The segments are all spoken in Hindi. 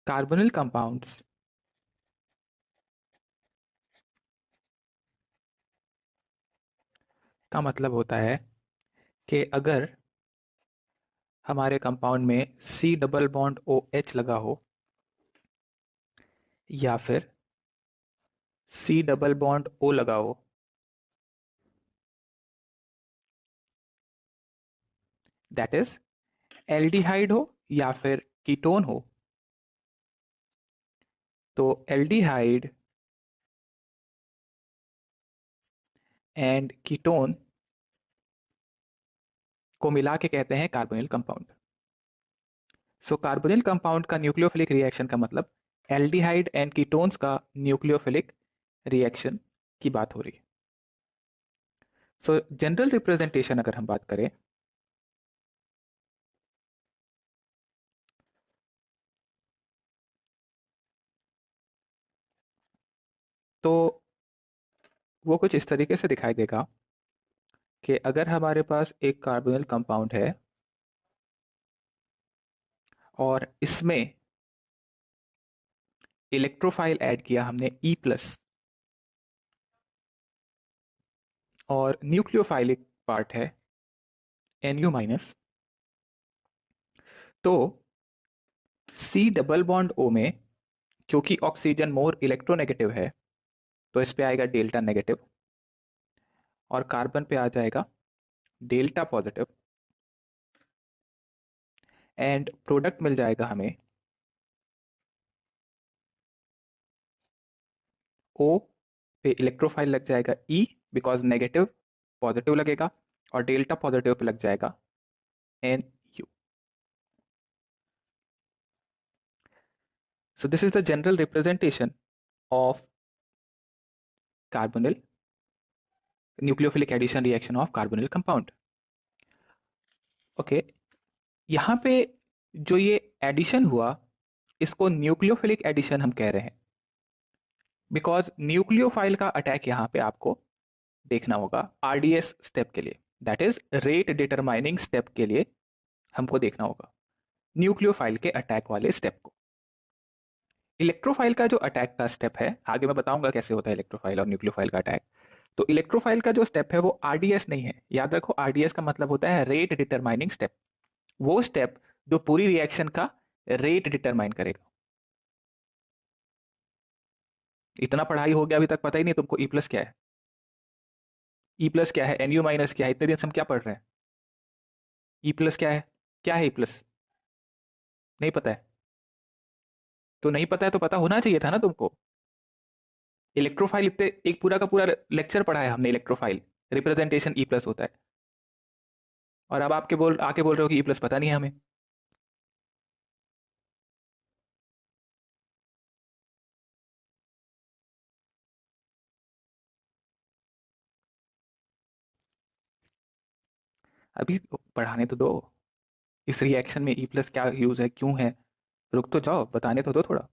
कार्बोनिल कंपाउंड्स का मतलब होता है कि अगर हमारे कंपाउंड में C double bond O H लगा हो या फिर सी डबल बॉन्ड ओ लगा हो, दैट इज एल्डिहाइड हो या फिर कीटोन हो, तो एल्डिहाइड एंड कीटोन को मिला के कहते हैं कार्बोनिल कंपाउंड। सो कार्बोनिल कंपाउंड का न्यूक्लियोफिलिक रिएक्शन का मतलब एल्डिहाइड एंड कीटोन्स का न्यूक्लियोफिलिक रिएक्शन की बात हो रही है। सो जनरल रिप्रेजेंटेशन अगर हम बात करें तो वो कुछ इस तरीके से दिखाई देगा कि अगर हमारे पास एक कार्बोनिल कंपाउंड है और इसमें इलेक्ट्रोफाइल ऐड किया हमने ई प्लस और न्यूक्लियोफाइलिक पार्ट है एनयू माइनस, तो सी डबल बॉन्ड ओ में क्योंकि ऑक्सीजन मोर इलेक्ट्रोनेगेटिव है तो इस पे आएगा डेल्टा नेगेटिव और कार्बन पे आ जाएगा डेल्टा पॉजिटिव एंड प्रोडक्ट मिल जाएगा हमें ओ पे इलेक्ट्रोफाइल लग जाएगा ई बिकॉज नेगेटिव पॉजिटिव लगेगा और डेल्टा पॉजिटिव पे लग जाएगा N U. So this is the general representation of carbonyl nucleophilic addition reaction of carbonyl compound. Okay, यहाँ पे जो ये एडिशन हुआ इसको न्यूक्लियोफिलिक एडिशन हम कह रहे हैं बिकॉज न्यूक्लियोफाइल का अटैक यहाँ पे आपको देखना होगा आरडीएस स्टेप के लिए, that is rate determining step के लिए हमको देखना होगा न्यूक्लियोफाइल के अटैक वाले स्टेप को। इलेक्ट्रोफाइल का जो अटैक का स्टेप है आगे मैं बताऊंगा कैसे होता है इलेक्ट्रोफाइल और न्यूक्लियोफाइल का अटैक। तो इलेक्ट्रोफाइल का जो स्टेप है वो आरडीएस नहीं है, याद रखो आरडीएस का मतलब होता है रेट डिटरमाइनिंग स्टेप, वो स्टेप जो पूरी रिएक्शन का रेट डिटरमाइन करेगा। इतना पढ़ाई हो गया अभी तक पता ही नहीं तुमको ई प्लस क्या है, ई प्लस क्या है, एनयू माइनस क्या है, इतने दिन से हम क्या पढ़ रहे हैं। ई प्लस क्या है, क्या है ई प्लस, नहीं पता है। तो नहीं पता है तो पता होना चाहिए था ना तुमको। इलेक्ट्रोफाइल इतने एक पूरा का पूरा लेक्चर पढ़ा है हमने, इलेक्ट्रोफाइल रिप्रेजेंटेशन ई प्लस होता है और अब आपके आके बोल रहे हो कि ई प्लस पता नहीं है हमें। अभी पढ़ाने तो दो, इस रिएक्शन में ई प्लस क्या यूज है क्यों है, रुक तो जाओ बताने तो दो थोड़ा।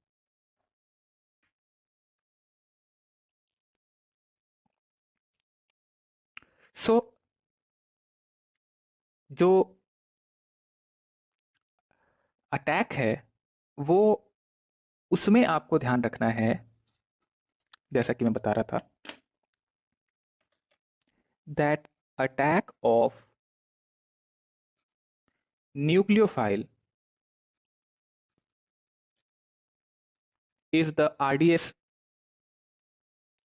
सो जो अटैक है वो उसमें आपको ध्यान रखना है जैसा कि मैं बता रहा था that attack of nucleophile is the RDS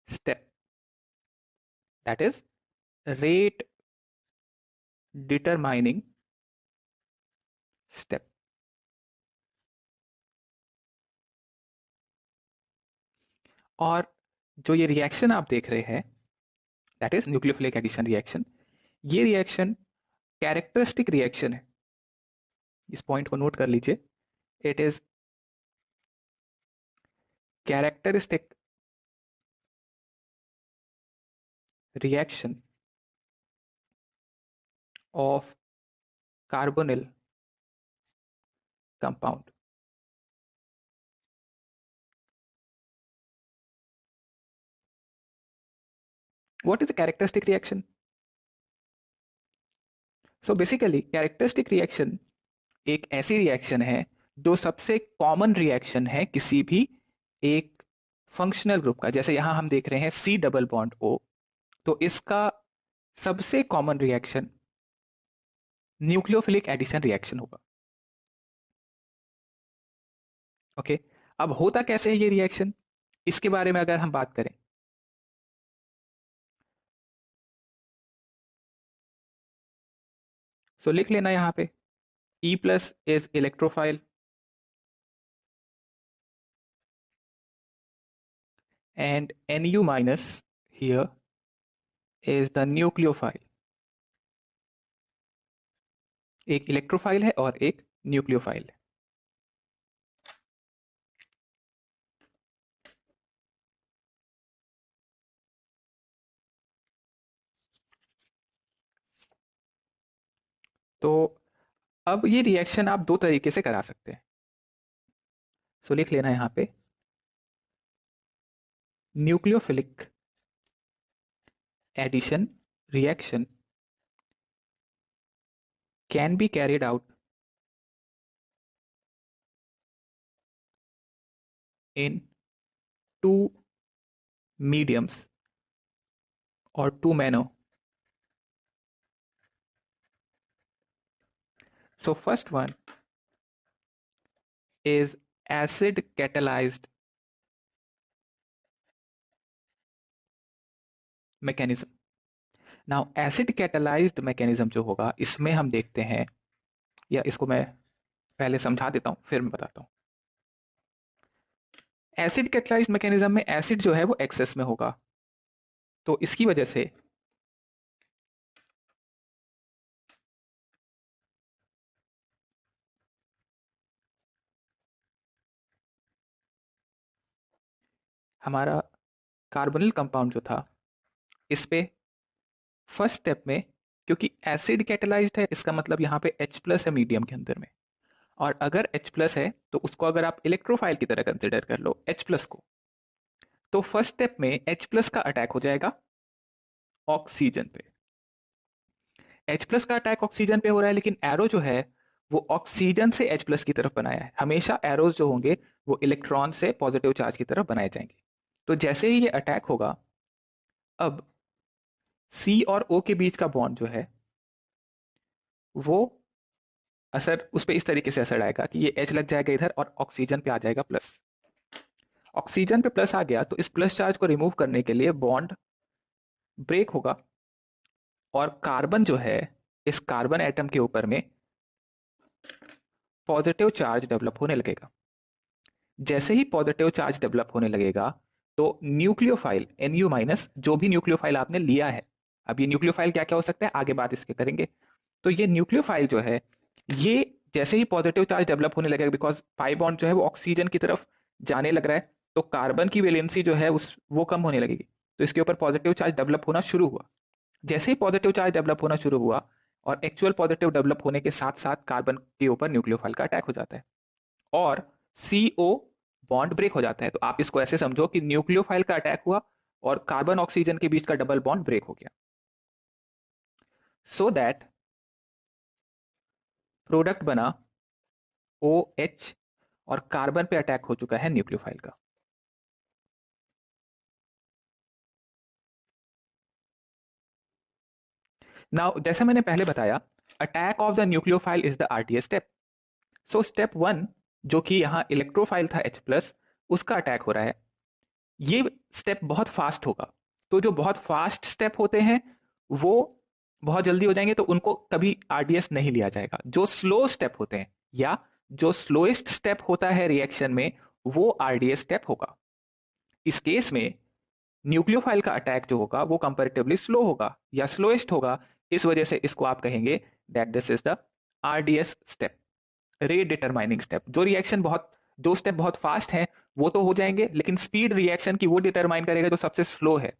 step, that is rate determining step। और जो ये रिएक्शन आप देख रहे हैं that is nucleophilic addition reaction, ये रिएक्शन कैरेक्टरिस्टिक रिएक्शन है, इस पॉइंट को नोट कर लीजिए। It is characteristic reaction of carbonyl compound. What is the characteristic reaction? So basically characteristic reaction एक ऐसी रिएक्शन है जो सबसे कॉमन रिएक्शन है किसी भी एक फंक्शनल ग्रुप का, जैसे यहां हम देख रहे हैं C डबल बॉन्ड O, तो इसका सबसे common reaction nucleophilic addition reaction होगा। ओके, अब होता कैसे है ये रिएक्शन, इसके बारे में अगर हम बात करें, सो लिख लेना यहां पे E plus is electrophile and Nu minus here is the nucleophile। एक इलेक्ट्रोफाइल है और एक न्यूक्लियोफाइल है। तो अब ये रिएक्शन आप दो तरीके से करा सकते हैं। सो लिख लेना यहां पे nucleophilic addition reaction can be carried out in two mediums or two manner। So first one is acid catalyzed mechanism। Now acid catalysed mechanism जो होगा इसमें हम देखते हैं, या इसको मैं पहले समझा देता हूं फिर मैं बताता हूं। एसिड कैटालाइज्ड मैकेनिज्म में एसिड जो है वो एक्सेस में होगा, तो इसकी वजह से हमारा कार्बोनिल कंपाउंड जो था इस पे फर्स्ट स्टेप में, क्योंकि एसिड कैटालाइज्ड है इसका मतलब यहाँ पे H प्लस है मीडियम के अंदर में, और अगर H प्लस है तो उसको अगर आप इलेक्ट्रोफाइल की तरह कंसिडर कर लो H प्लस को, तो फर्स्ट स्टेप में H प्लस का अटैक हो जाएगा ऑक्सीजन पे। H प्लस का अटैक ऑक्सीजन पे हो रहा है, लेकिन एरो जो है वो ऑक्सीजन से H प्लस की तरफ बनाया है। हमेशा एरोज जो होंगे वो इलेक्ट्रॉन से पॉजिटिव चार्ज की तरफ बनाए जाएंगे। तो जैसे ही ये अटैक होगा, अब C और O के बीच का बॉन्ड जो है वो असर उस पर इस तरीके से असर आएगा कि ये H लग जाएगा इधर और ऑक्सीजन पे आ जाएगा प्लस। ऑक्सीजन पे प्लस आ गया तो इस प्लस चार्ज को रिमूव करने के लिए बॉन्ड ब्रेक होगा, और कार्बन जो है इस कार्बन एटम के ऊपर में पॉजिटिव चार्ज डेवलप होने लगेगा। जैसे ही पॉजिटिव चार्ज डेवलप होने लगेगा तो न्यूक्लियोफाइल Nu माइनस, जो भी न्यूक्लियोफाइल आपने लिया है, अब ये न्यूक्लियोफाइल क्या क्या हो सकता है आगे बात इसके करेंगे, तो ये न्यूक्लियोफाइल जो है ये जैसे ही पॉजिटिव चार्ज डेवलप होने लगेगा, बिकॉज पाई बॉन्ड जो है वो ऑक्सीजन की तरफ जाने लग रहा है, तो कार्बन की वैलेंसी जो है उस वो कम होने लगेगी, तो इसके ऊपर पॉजिटिव चार्ज डेवलप होना शुरू हुआ। जैसे ही पॉजिटिव चार्ज डेवलप होना शुरू हुआ और एक्चुअल पॉजिटिव डेवलप होने के साथ साथ कार्बन के ऊपर न्यूक्लियोफाइल का अटैक हो जाता है और CO बॉन्ड ब्रेक हो जाता है। तो आप इसको ऐसे समझो कि न्यूक्लियोफाइल का अटैक हुआ और कार्बन ऑक्सीजन के बीच का डबल बॉन्ड ब्रेक हो गया, सो दैट प्रोडक्ट बना OH और कार्बन पे अटैक हो चुका है न्यूक्लियोफाइल का। नाउ जैसा मैंने पहले बताया, attack of the nucleophile is the RDS step. So step 1 जो कि यहां इलेक्ट्रोफाइल था H प्लस, उसका अटैक हो रहा है, ये स्टेप बहुत फास्ट होगा। तो जो बहुत फास्ट स्टेप होते हैं वो बहुत जल्दी हो जाएंगे, तो उनको कभी RDS नहीं लिया जाएगा। जो स्लो स्टेप होते हैं या जो स्लोएस्ट स्टेप होता है रिएक्शन में वो RDS स्टेप होगा। इस केस में न्यूक्लियोफाइल का अटैक जो होगा वो कंपैरेटिवली स्लो होगा या स्लोएस्ट होगा, इस वजह से इसको आप कहेंगे that this is the RDS step, rate determining step. जो रिएक्शन बहुत, जो स्टेप बहुत फास्ट है वो तो हो जाएंगे, लेकिन स्पीड रिएक्शन की वो डिटरमाइन करेगा जो सबसे स्लो है।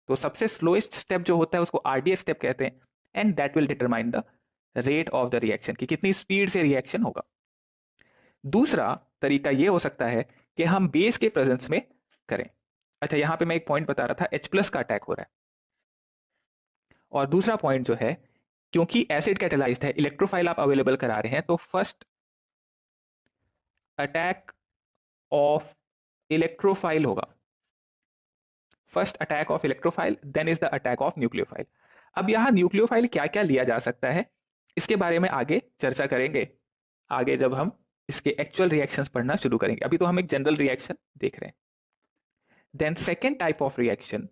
तो सबसे स्लोएस्ट स्टेप जो होता है उसको RDS स्टेप कहते हैं, and that will determine the rate of the reaction, कि कितनी स्पीड से रिएक्शन होगा। दूसरा तरीका ये हो सकता है कि हम बेस के प्रेजेंस में करें। अच्छा, यहां पे मैं एक पॉइंट बता रहा था, H प्लस का अटैक हो रहा है, और दूसरा पॉइंट जो है, क्योंकि एसिड कैटेलाइज्ड है, इलेक्ट्रोफाइल आप अवेलेबल करा रहे हैं, तो फर्स्ट अटैक ऑफ इलेक्ट्रोफाइल होगा। First attack of electrophile, then is the attack of nucleophile. अब यहां न्यूक्लियोफाइल क्या क्या लिया जा सकता है, इसके बारे में आगे चर्चा करेंगे, आगे जब हम इसके एक्चुअल रिएक्शंस पढ़ना शुरू करेंगे। अभी तो हम एक जनरल रिएक्शन देख रहे हैं। Then second type of reaction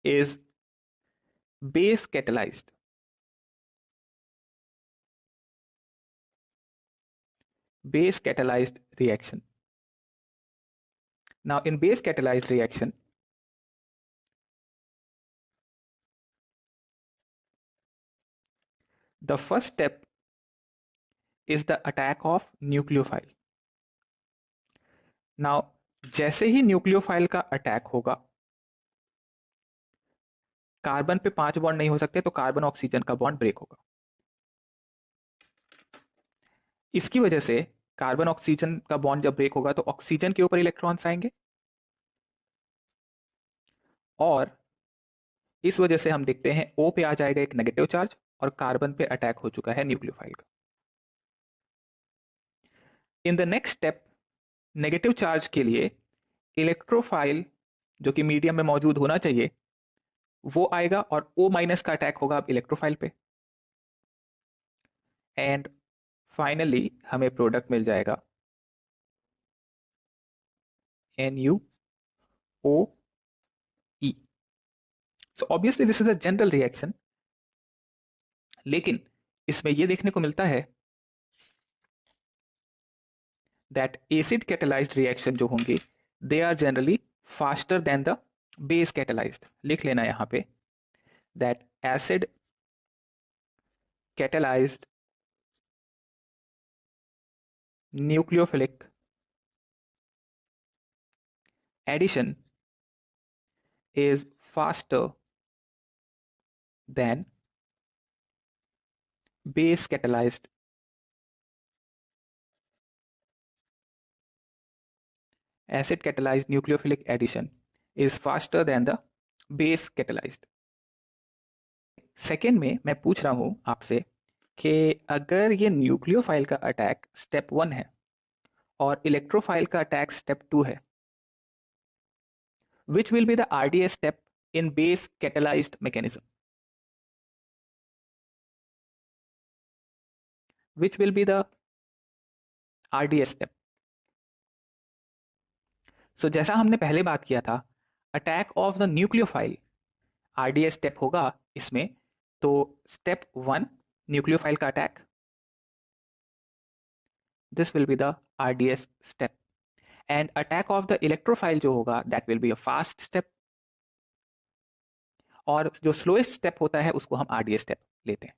is base catalysed. Base catalyzed reaction. Now in base catalyzed reaction, the first step is the attack of nucleophile. Now जैसे ही न्यूक्लियोफाइल का अटैक होगा, कार्बन पे 5 बॉन्ड नहीं हो सकते, तो कार्बन ऑक्सीजन का बॉन्ड ब्रेक होगा। इसकी वजह से कार्बन ऑक्सीजन का बॉन्ड जब ब्रेक होगा तो ऑक्सीजन के ऊपर इलेक्ट्रॉन्स आएंगे, और इस वजह से हम देखते हैं O पे आ जाएगा एक नेगेटिव चार्ज, और कार्बन पे अटैक हो चुका है न्यूक्लियोफाइल का। In the next step, negative charge के लिए इलेक्ट्रोफाइल जो कि मीडियम में मौजूद होना चाहिए वो आएगा, और O माइनस का अटैक होगा अब इलेक्ट्रोफाइल पे, एंड फाइनली हमें प्रोडक्ट मिल जाएगा NuOE। So obviously this is a general reaction, लेकिन इसमें यह देखने को मिलता है दैट एसिड कैटेलाइज्ड रिएक्शन जो होंगे they are generally faster than the base catalysed. लिख लेना यहां पे that acid catalysed nucleophilic addition is faster than base catalyzed acid catalyzed nucleophilic addition is faster than the base catalyzed। Second में मैं पूछ रहा हूं आपसे कि अगर ये न्यूक्लियोफाइल का अटैक स्टेप 1 है और इलेक्ट्रोफाइल का अटैक स्टेप 2 है, which will be the RDS step in base catalyzed mechanism? Which will be the RDS step? So जैसा हमने पहले बात किया था, attack of the nucleophile RDS step होगा इसमें। तो स्टेप 1 न्यूक्लियोफाइल का attack, this will be the RDS step, and attack of the electrophile जो होगा that will be a fast step, और जो स्लोएस्ट स्टेप होता है उसको हम RDS स्टेप लेते हैं।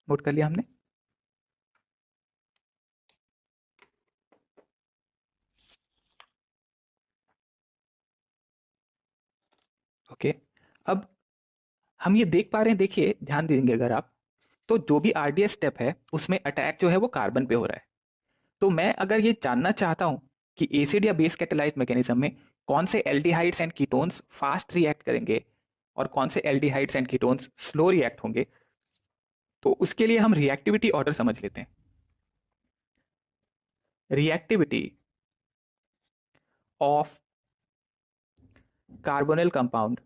नोट कर लिया हमने। ओके, अब हम ये देख पा रहे हैं, देखिए ध्यान देंगे अगर आप, तो जो भी RDS स्टेप है उसमें अटैक जो है वो कार्बन पे हो रहा है। तो मैं अगर ये जानना चाहता हूं कि एसिड या बेस कैटेलाइज्ड मैकेनिज्म में कौन से aldehydes and ketones fast react करेंगे और कौन से aldehydes and ketones slow react होंगे, तो उसके लिए हम रिएक्टिविटी ऑर्डर समझ लेते हैं। Reactivity of carbonyl compound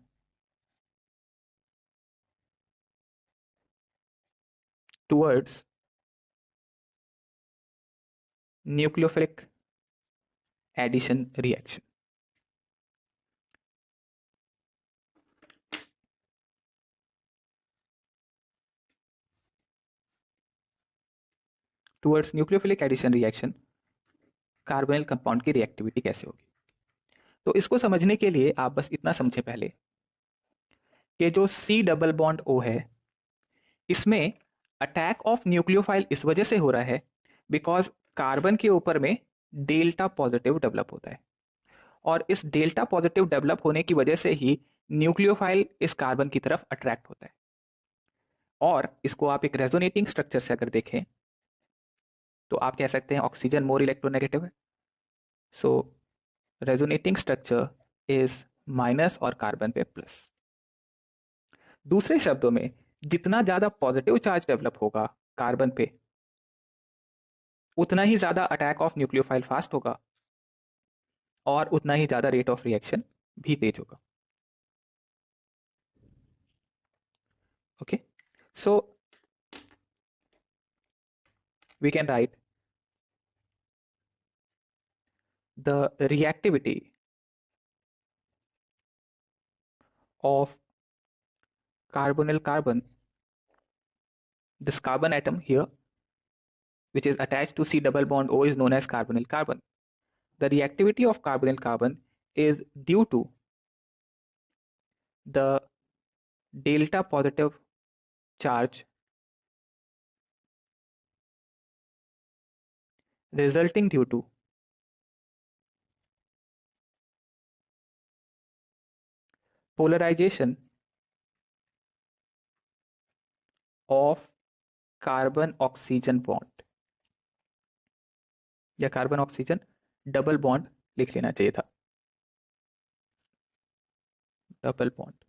towards nucleophilic addition reaction. Towards nucleophilic addition reaction carbonyl compound की रिएक्टिविटी कैसे होगी। तो इसको समझने के लिए आप बस इतना समझे पहले कि जो C डबल बॉन्ड O है, इसमें अटैक ऑफ न्यूक्लियोफाइल इस वजह से हो रहा है बिकॉज कार्बन के ऊपर में डेल्टा पॉजिटिव डेवलप होता है, और इस डेल्टा पॉजिटिव डेवलप होने की वजह से ही न्यूक्लियोफाइल इस कार्बन की तरफ अट्रैक्ट होता है। और इसको आप एक रेजोनेटिंग स्ट्रक्चर से अगर देखें तो आप कह सकते हैं ऑक्सीजन मोर इलेक्ट्रोनेगेटिव है, सो रेजोनेटिंग स्ट्रक्चर इज माइनस और कार्बन पे प्लस। दूसरे शब्दों में जितना ज्यादा पॉजिटिव चार्ज डेवलप होगा कार्बन पे, उतना ही ज्यादा अटैक ऑफ न्यूक्लियोफाइल फास्ट होगा और उतना ही ज्यादा रेट ऑफ रिएक्शन भी तेज होगा। Okay, so we can write the reactivity of carbonyl carbon, this carbon atom here which is attached to C double bond O is known as carbonyl carbon. The reactivity of carbonyl carbon is due to the delta positive charge resulting due to polarization of carbon oxygen bond, या कार्बन ऑक्सीजन डबल बॉन्ड लिख लेना चाहिए था, डबल बॉन्ड।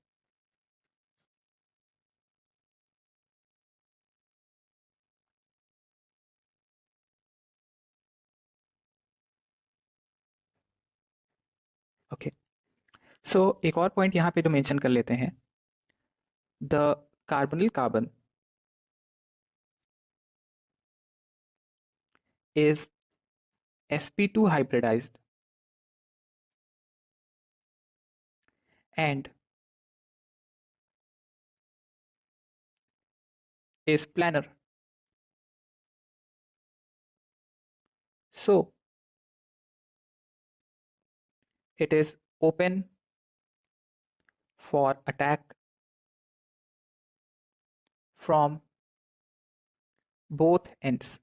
ओके, सो एक और पॉइंट यहां पे जो मेंशन कर लेते हैं, the carbonyl carbon is sp2 hybridized and is planar. So it is open for attack from both ends.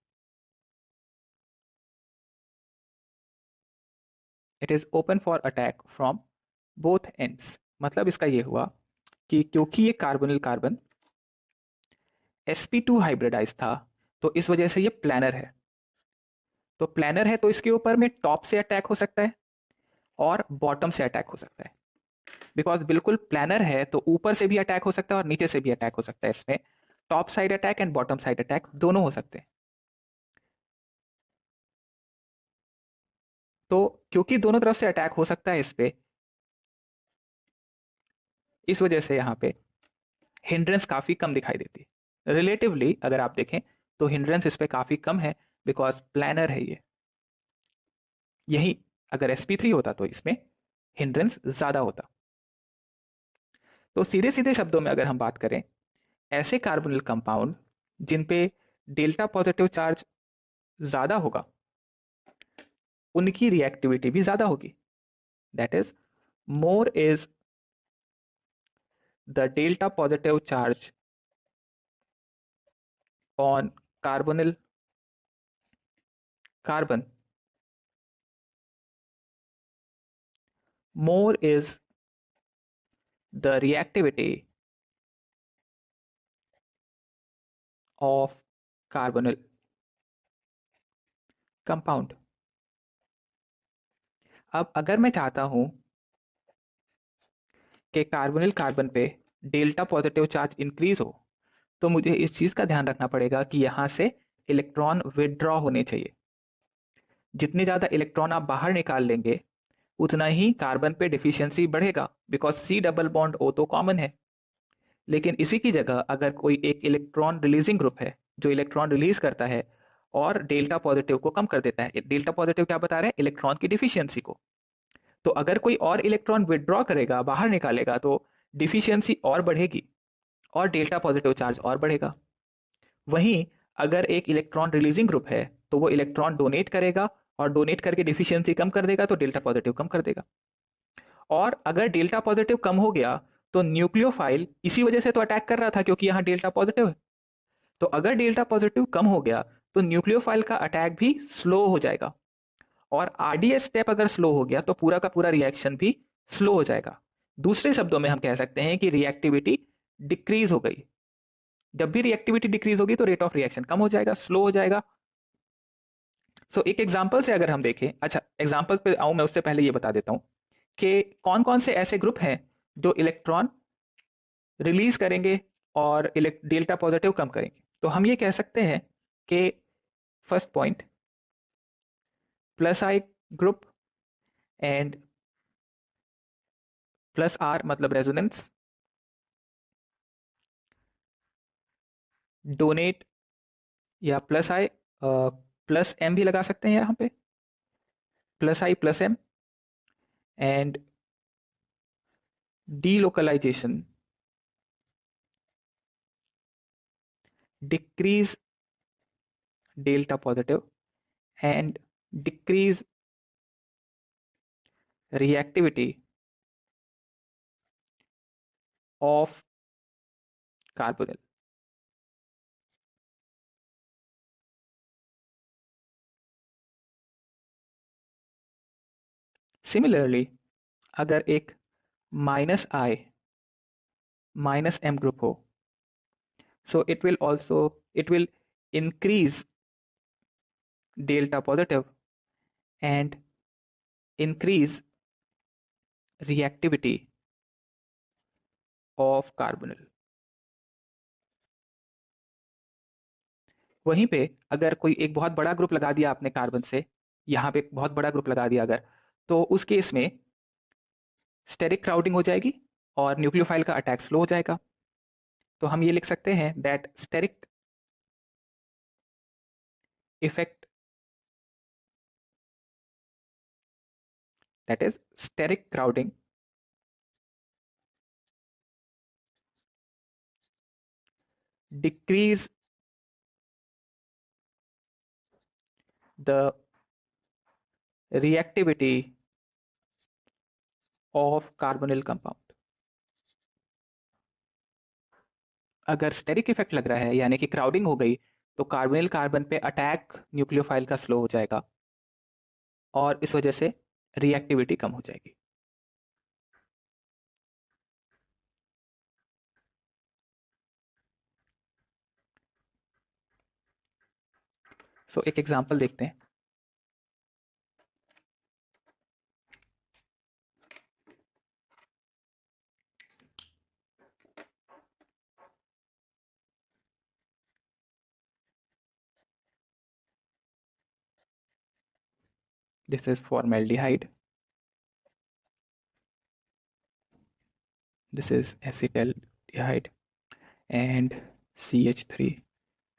It is open for attack from both ends. मतलब इसका ये हुआ कि क्योंकि ये कार्बोनिल कार्बन sp2 हाइब्रिडाइज था तो इस वजह से ये प्लानर है। तो प्लानर है तो इसके ऊपर में टॉप से अटैक हो सकता है और बॉटम से अटैक हो सकता है। बिकॉज बिल्कुल प्लानर है तो ऊपर से भी अटैक हो सकता है और नीचे से भी अटैक हो सकता है। इसमें top side attack and bottom side attack दोनों हो सकते हैं। तो क्योंकि दोनों तरफ से अटैक हो सकता है इस पे, इस वजह से यहाँ पे हिंड्रेंस काफी कम दिखाई देती है। रिलेटिवली अगर आप देखें तो हिंड्रेंस इस पे काफी कम है बिकॉज प्लानर है ये। यही अगर sp3 होता तो इसमें हिंड्रेंस ज्यादा होता। तो सीधे सीधे शब्दों में अगर हम बात करें, ऐसे कार्बोनिल कंपाउंड जिन पे डेल्टा पॉजिटिव चार्ज ज्यादा होगा उनकी रिएक्टिविटी भी ज्यादा होगी। That is more is the delta positive charge on carbonyl carbon, more is the reactivity of carbonyl compound. अब अगर मैं चाहता हूं कि कार्बोनिल कार्बन पे डेल्टा पॉजिटिव चार्ज इंक्रीज हो तो मुझे इस चीज का ध्यान रखना पड़ेगा कि यहां से इलेक्ट्रॉन विदड्रॉ होने चाहिए। जितने ज्यादा इलेक्ट्रॉन आप बाहर निकाल लेंगे उतना ही कार्बन पे डिफिशियंसी बढ़ेगा because C double bond O तो कॉमन है। लेकिन इसी की जगह अगर कोई एक इलेक्ट्रॉन रिलीजिंग ग्रुप है जो इलेक्ट्रॉन रिलीज करता है और डेल्टा पॉजिटिव को कम कर देता है, डेल्टा पॉजिटिव क्या बता रहे हैं, इलेक्ट्रॉन की डिफिशियंसी को। तो अगर कोई और इलेक्ट्रॉन विदड्रॉ करेगा, बाहर निकालेगा, तो डिफिशियंसी और बढ़ेगी और डेल्टा पॉजिटिव चार्ज और बढ़ेगा। वहीं अगर एक इलेक्ट्रॉन रिलीजिंग ग्रुप है तो वो इलेक्ट्रॉन डोनेट करेगा और डोनेट करके डिफिशियंसी कम कर देगा तो डेल्टा पॉजिटिव कम कर देगा। और अगर डेल्टा पॉजिटिव कम हो गया तो न्यूक्लियोफाइल इसी वजह से तो अटैक कर रहा था क्योंकि यहाँ डेल्टा पॉजिटिव है। तो अगर डेल्टा पॉजिटिव कम हो गया तो न्यूक्लियोफाइल का अटैक भी स्लो हो जाएगा और आरडीएस स्टेप अगर स्लो हो गया तो पूरा का पूरा रिएक्शन भी स्लो हो जाएगा। दूसरे शब्दों में हम कह सकते हैं कि रिएक्टिविटी डिक्रीज हो गई। जब भी रिएक्टिविटी डिक्रीज होगी तो रेट ऑफ रिएक्शन कम हो जाएगा, स्लो हो जाएगा। सो एक एग्जांपल से अगर हम देखें, अच्छा एग्जांपल पे आऊं मैं उससे पहले ये बता देता हूं कि कौन कौन से ऐसे ग्रुप हैं जो इलेक्ट्रॉन रिलीज करेंगे और डेल्टा पॉजिटिव कम करेंगे। तो हम ये कह सकते हैं कि first point plus I group and plus R मतलब रेजोनेंस डोनेट, या प्लस आई प्लस एम भी लगा सकते हैं यहाँ पे, plus I plus M and delocalization decrease delta positive and decrease reactivity of carbonyl. Similarly, अगर एक माइनस आई माइनस एम ग्रुप हो, so it will increase delta positive and increase reactivity of carbonyl. वहीं पे अगर कोई एक बहुत बड़ा ग्रुप लगा दिया आपने कार्बन से, यहाँ पे एक बहुत बड़ा ग्रुप लगा दिया अगर, तो उस केस में स्टेरिक क्राउडिंग हो जाएगी और न्यूक्लियोफाइल का अटैक स्लो हो जाएगा। तो हम ये लिख सकते हैं that steric effect, that is steric crowding, decrease the reactivity of carbonyl compound. अगर स्टेरिक इफेक्ट लग रहा है यानी कि क्राउडिंग हो गई, तो कार्बोनिल कार्बन पे अटैक न्यूक्लियोफाइल का स्लो हो जाएगा और इस वजह से रिएक्टिविटी कम हो जाएगी। सो एक एग्जांपल देखते हैं। This is formaldehyde, this is acetaldehyde and CH3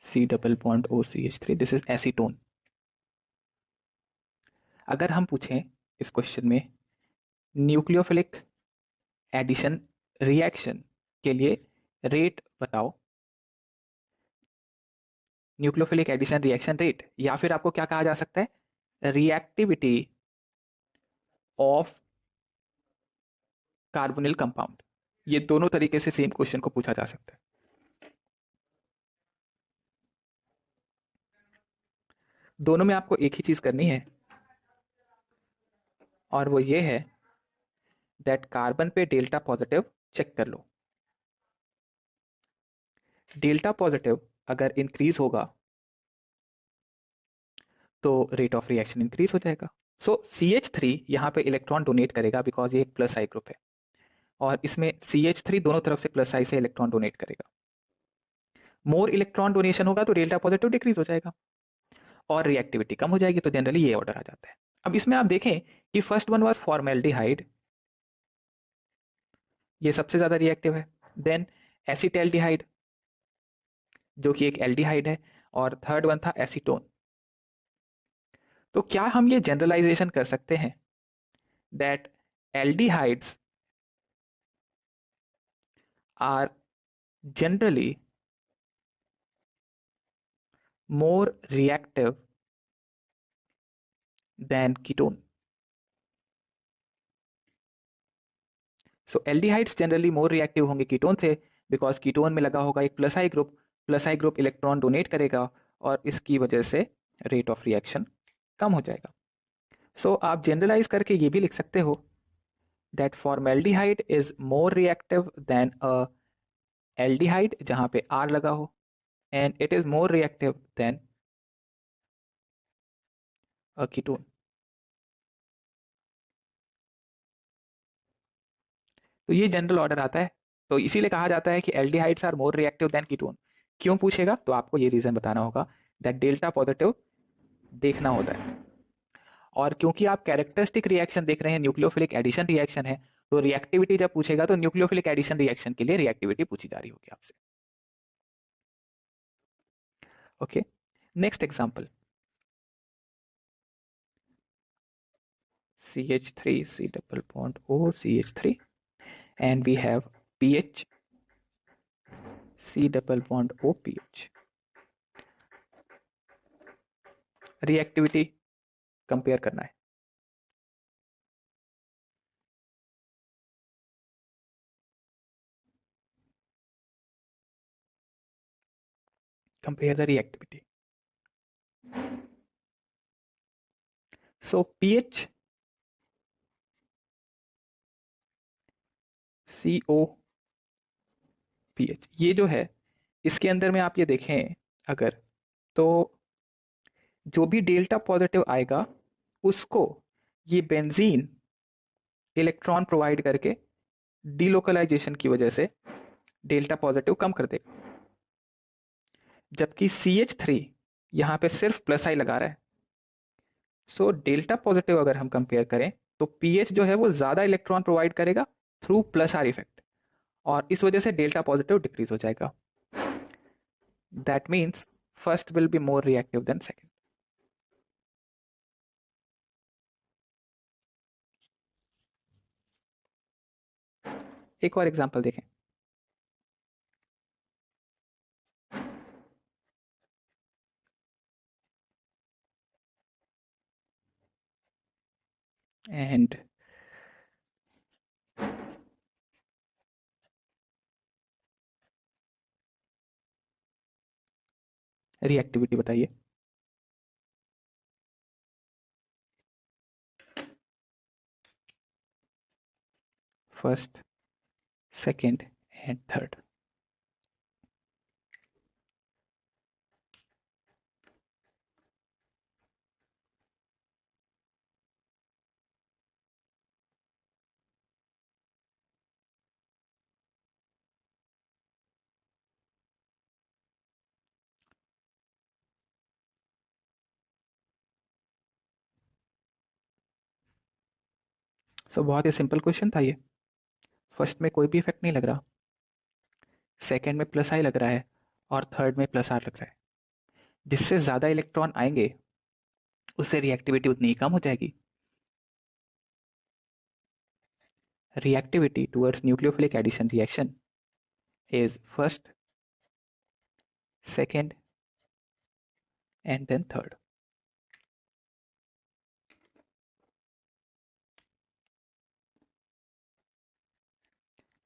C double bond OCH3, this is acetone। अगर हम पूछें इस क्वेश्चन में न्यूक्लियोफिलिक एडिशन रिएक्शन के लिए रेट बताओ, न्यूक्लियोफिलिक एडिशन रिएक्शन रेट, या फिर आपको क्या कहा जा सकता है, रिएक्टिविटी ऑफ कार्बोनिल कंपाउंड। ये दोनों तरीके से सेम क्वेश्चन को पूछा जा सकता है। दोनों में आपको एक ही चीज करनी है और वो ये है दैट कार्बन पे डेल्टा पॉजिटिव चेक कर लो। डेल्टा पॉजिटिव अगर इंक्रीज होगा तो रेट ऑफ रिएक्शन इंक्रीज हो जाएगा। सो CH3 यहाँ पे इलेक्ट्रॉन डोनेट करेगा बिकॉज ये एक प्लस आई ग्रुप है और इसमें CH3 दोनों तरफ से प्लस आई से इलेक्ट्रॉन डोनेट करेगा। मोर इलेक्ट्रॉन डोनेशन होगा तो डेल्टा पॉजिटिव डिक्रीज हो जाएगा और रिएक्टिविटी कम हो जाएगी। तो जनरली ये ऑर्डर आ जाता है। अब इसमें आप देखें कि फर्स्ट वन वाज फॉर्मेल्डिहाइड, ये सबसे ज्यादा रिएक्टिव है, देन एसिटैल्डिहाइड जो कि एक एल्डिहाइड है, और थर्ड वन था एसीटोन। तो क्या हम ये जनरलाइजेशन कर सकते हैं that aldehydes are generally more reactive than ketone? So aldehydes generally more reactive होंगे कीटोन से बिकॉज कीटोन में लगा होगा एक plus I group electron donate करेगा और इसकी वजह से रेट ऑफ रिएक्शन कम हो जाएगा। सो आप जनरलाइज करके ये भी लिख सकते हो that formaldehyde is more reactive then a aldehyde जहां पे आर लगा हो, and it is more reactive then a ketone. तो ये जनरल ऑर्डर आता है तो इसीलिए कहा जाता है कि aldehydes are more reactive than ketone. क्यों पूछेगा तो आपको ये रीजन बताना होगा, दैट डेल्टा पॉजिटिव देखना होता है। और क्योंकि आप कैरेक्टरिस्टिक रिएक्शन देख रहे हैं, न्यूक्लियोफिलिक एडिशन रिएक्शन है, तो रिएक्टिविटी जब पूछेगा तो न्यूक्लियोफिलिक एडिशन रिएक्शन के लिए रिएक्टिविटी पूछी जा रही होगी आपसे। Okay, next example, CH3 C double bond O CH3 and we have pH C double bond O pH। Reactivity compare करना है। Compare the reactivity. So pH CO pH ये जो है, इसके अंदर में आप ये देखें अगर, तो जो भी डेल्टा पॉजिटिव आएगा उसको ये बेंजीन इलेक्ट्रॉन प्रोवाइड करके डीलोकलाइजेशन की वजह से डेल्टा पॉजिटिव कम कर देगा। जबकि CH3 यहाँ पे सिर्फ प्लस आई लगा रहा है। सो डेल्टा पॉजिटिव अगर हम कंपेयर करें तो पीएच जो है वो ज्यादा इलेक्ट्रॉन प्रोवाइड करेगा थ्रू प्लस आर इफेक्ट, और इस वजह से डेल्टा पॉजिटिव डिक्रीज हो जाएगा। That means first will be more reactive than second. एक और एग्जांपल देखें, एंड रिएक्टिविटी बताइए। First, second and third. So बहुत ही सिंपल क्वेश्चन था ये। फर्स्ट में कोई भी इफेक्ट नहीं लग रहा, सेकेंड में प्लस आई लग रहा है, और थर्ड में प्लस आर लग रहा है। जिससे ज्यादा इलेक्ट्रॉन आएंगे उससे रिएक्टिविटी उतनी ही कम हो जाएगी। Reactivity towards nucleophilic addition reaction is first, second, and then third.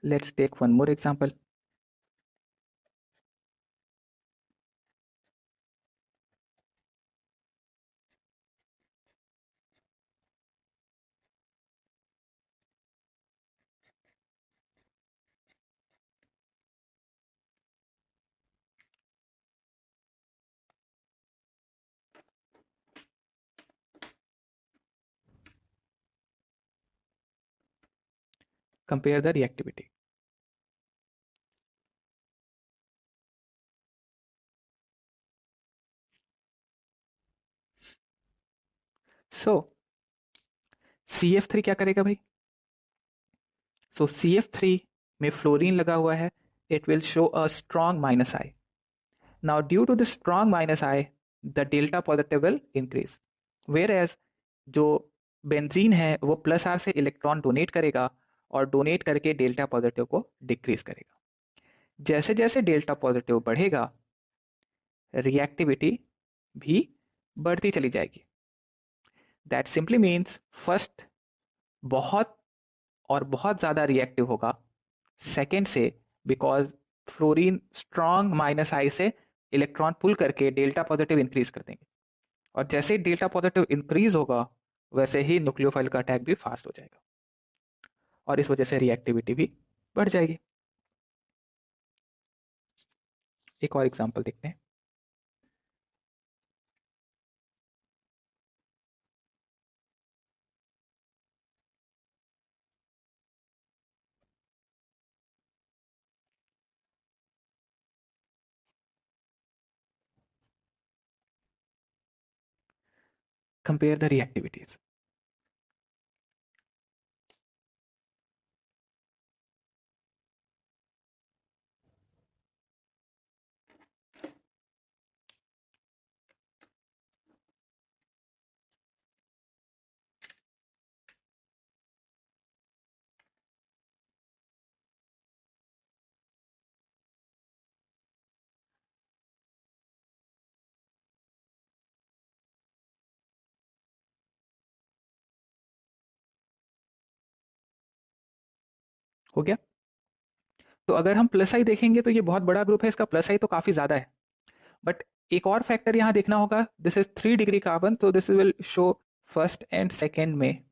Let's take one more example. Compare the reactivity. So CF3 क्या करेगा भाई? So CF3 में फ्लोरीन लगा हुआ है, it will show a strong minus I. Now due to the strong minus I, the delta positive will increase. Whereas जो बेंजीन है वो प्लस आर से इलेक्ट्रॉन डोनेट करेगा और डोनेट करके डेल्टा पॉजिटिव को डिक्रीज करेगा। जैसे जैसे डेल्टा पॉजिटिव बढ़ेगा रिएक्टिविटी भी बढ़ती चली जाएगी। दैट सिंपली मीन्स फर्स्ट बहुत और बहुत ज़्यादा रिएक्टिव होगा सेकेंड से, बिकॉज फ्लोरीन स्ट्रॉन्ग माइनस आई से इलेक्ट्रॉन पुल करके डेल्टा पॉजिटिव इंक्रीज कर देंगे, और जैसे डेल्टा पॉजिटिव इंक्रीज होगा वैसे ही न्यूक्लियोफाइल का अटैक भी फास्ट हो जाएगा, और इस वजह से रिएक्टिविटी भी बढ़ जाएगी। एक और एग्जांपल देखते हैं। Compare the reactivities. हो गया। तो अगर हम प्लस आई देखेंगे तो ये बहुत बड़ा ग्रुप है, इसका प्लस आई तो काफी ज्यादा है। बट एक और फैक्टर यहाँ देखना होगा, दिस इज 3 डिग्री कार्बन, तो this will show first and second में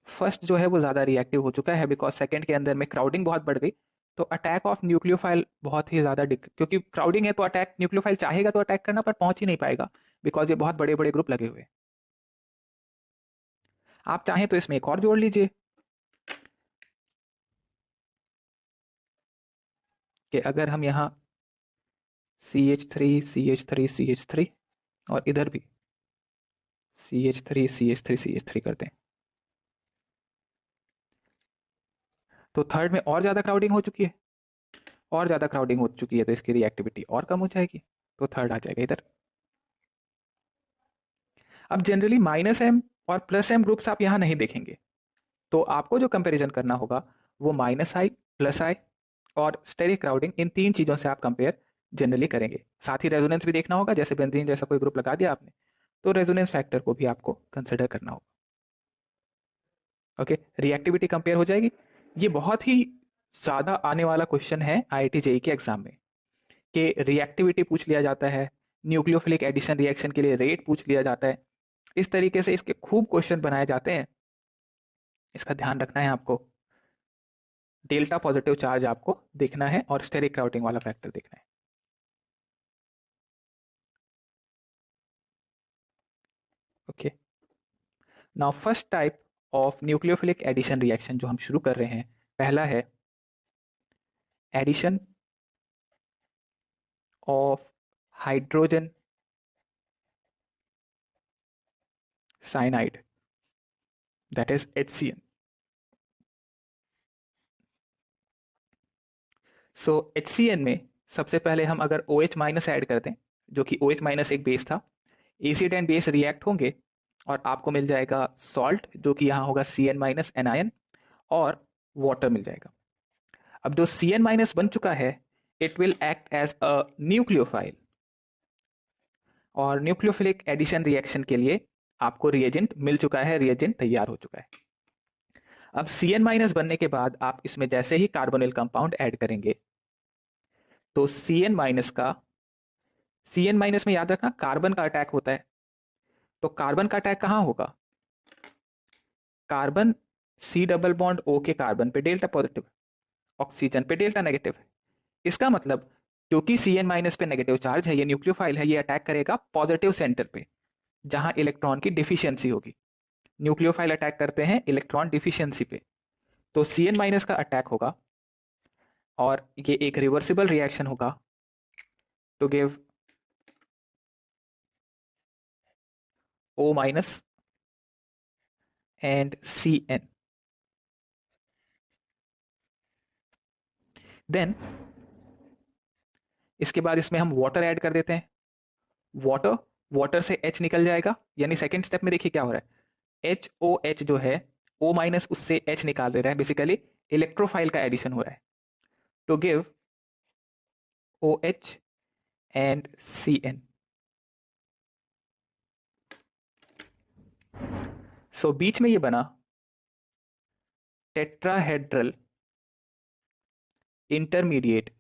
फर्स्ट जो है वो ज्यादा रिएक्टिव हो चुका है, बिकॉज सेकेंड के अंदर में क्राउडिंग बहुत बढ़ गई। तो अटैक ऑफ न्यूक्लियोफाइल बहुत ही ज्यादा क्योंकि क्राउडिंग है तो अटैक न्यूक्लियोफाइल चाहेगा तो अटैक करना, पर पहुंच ही नहीं पाएगा, बिकॉज ये बहुत बड़े बड़े ग्रुप लगे हुए हैं। आप चाहें तो इसमें एक और जोड़ लीजिए कि अगर हम यहाँ CH3 CH3 CH3 और इधर भी CH3 CH3 CH3 करते हैं, तो थर्ड में और ज्यादा क्राउडिंग हो चुकी है, और ज्यादा क्राउडिंग हो चुकी है, तो इसकी रिएक्टिविटी और कम हो जाएगी, तो थर्ड आ जाएगा इधर। अब जनरली -M और +M ग्रुप्स आप यहां नहीं देखेंगे, तो आपको जो कंपैरिजन करना होगा वो -I, +I और स्टेरिक क्राउडिंग, इन 3 चीजों से आप कंपेयर जनरली करेंगे। साथ ही रेजोनेंस भी देखना होगा, जैसे बेंजीन जैसा कोई ग्रुप लगा दिया आपने, तो रेजोनेंस फैक्टर को भी आपको कंसिडर करना होगा। ओके, रिएक्टिविटी कंपेयर हो जाएगी। ये बहुत ही ज्यादा आने वाला क्वेश्चन है IIT JEE के एग्जाम में, कि रिएक्टिविटी पूछ लिया जाता है, न्यूक्लियोफिलिक एडिशन रिएक्शन के लिए रेट पूछ लिया जाता है, इस तरीके से इसके खूब क्वेश्चन बनाए जाते हैं। इसका ध्यान रखना है आपको। डेल्टा पॉजिटिव चार्ज आपको देखना है और स्टेरिक क्राउडिंग वाला फैक्टर देखना है। Okay, now first type of nucleophilic addition reaction जो हम शुरू कर रहे हैं, पहला है addition of hydrogen cyanide, that is HCN। So HCN में सबसे पहले हम अगर OH माइनस ऐड कर दें, जो कि OH माइनस एक बेस था, एसिड एंड बेस रिएक्ट होंगे और आपको मिल जाएगा सॉल्ट, जो कि यहां होगा CN माइनस एनायन, और वाटर मिल जाएगा। अब जो CN माइनस बन चुका है, it will act as a nucleophile, और न्यूक्लियोफिलिक एडिशन रिएक्शन के लिए आपको रिएजेंट मिल चुका है, रिएजेंट तैयार हो चुका है। अब CN माइनस बनने के बाद आप इसमें जैसे ही कार्बोनिल कंपाउंड ऐड करेंगे, तो CN माइनस में याद रखना कार्बन का अटैक होता है, तो कार्बन का अटैक कहां होगा? Carbon C double bond O के कार्बन पे डेल्टा पॉजिटिव, ऑक्सीजन पे डेल्टा नेगेटिव। इसका मतलब क्योंकि CN माइनस पे नेगेटिव चार्ज है, ये न्यूक्लियोफाइल है, ये अटैक करेगा पॉजिटिव सेंटर पे, जहां इलेक्ट्रॉन की डिफिशियंसी होगी। न्यूक्लियोफाइल अटैक करते हैं इलेक्ट्रॉन डिफिशियंसी पे, तो CN माइनस का अटैक होगा और ये एक रिवर्सिबल रिएक्शन होगा to give O minus and CN। Then इसके बाद इसमें हम वाटर ऐड कर देते हैं। वाटर वाटर से H निकल जाएगा, यानी सेकेंड स्टेप में देखिए क्या हो रहा है, HOH जो है O माइनस उससे H निकाल दे रहा है, बेसिकली इलेक्ट्रोफाइल का एडिशन हो रहा है to give OH and CN। So बीच में ये बना टेट्राहेड्रल इंटरमीडिएट,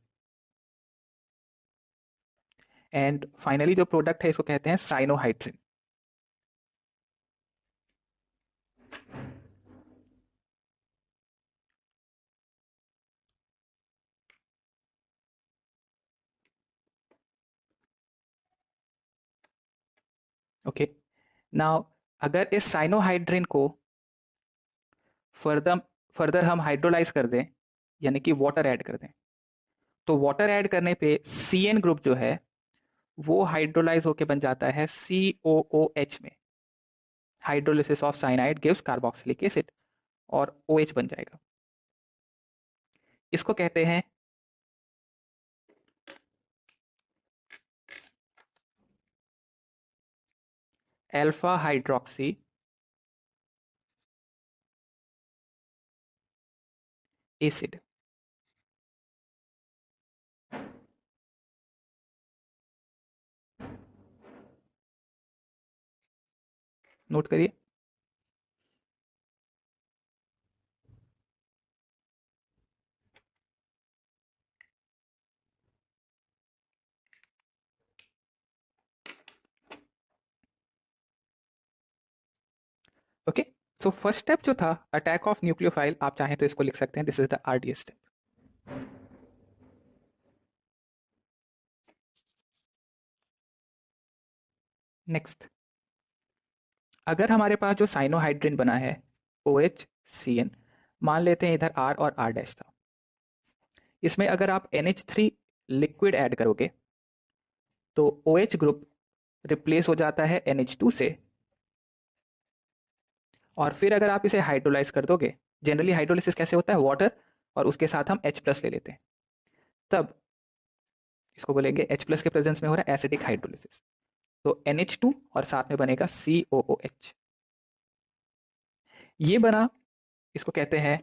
एंड फाइनली जो प्रोडक्ट है इसको कहते हैं साइनोहाइड्रिन। ओके, नाउ अगर इस साइनोहाइड्रिन को फर्दर फर्दर हम हाइड्रोलाइज कर दें, यानी कि वाटर ऐड कर दें, तो वाटर ऐड करने पे CN ग्रुप जो है वो हाइड्रोलाइज होके बन जाता है COOH में, hydrolysis of cyanide gives carboxylic acid और OH बन जाएगा। इसको कहते हैं अल्फा हाइड्रोक्सी एसिड। नोट करिए। ओके, सो फर्स्ट स्टेप जो था अटैक ऑफ न्यूक्लियोफाइल, आप चाहें तो इसको लिख सकते हैं, this is the RDS step. Next, अगर हमारे पास जो साइनोहाइड्रिन बना है OHCN, मान लेते हैं इधर R और R' था, इसमें अगर आप NH3 लिक्विड ऐड करोगे तो OH ग्रुप रिप्लेस हो जाता है NH2 से, और फिर अगर आप इसे हाइड्रोलाइज कर दोगे, जनरली हाइड्रोलिसिस कैसे होता है, वाटर और उसके साथ हम H+ ले लेते हैं, तब इसको बोलेंगे H+ के प्रेजेंस में हो रहा है एसिडिक हाइड्रोलिसिस। तो NH2 और साथ में बनेगा COOH। ये बना, इसको कहते हैं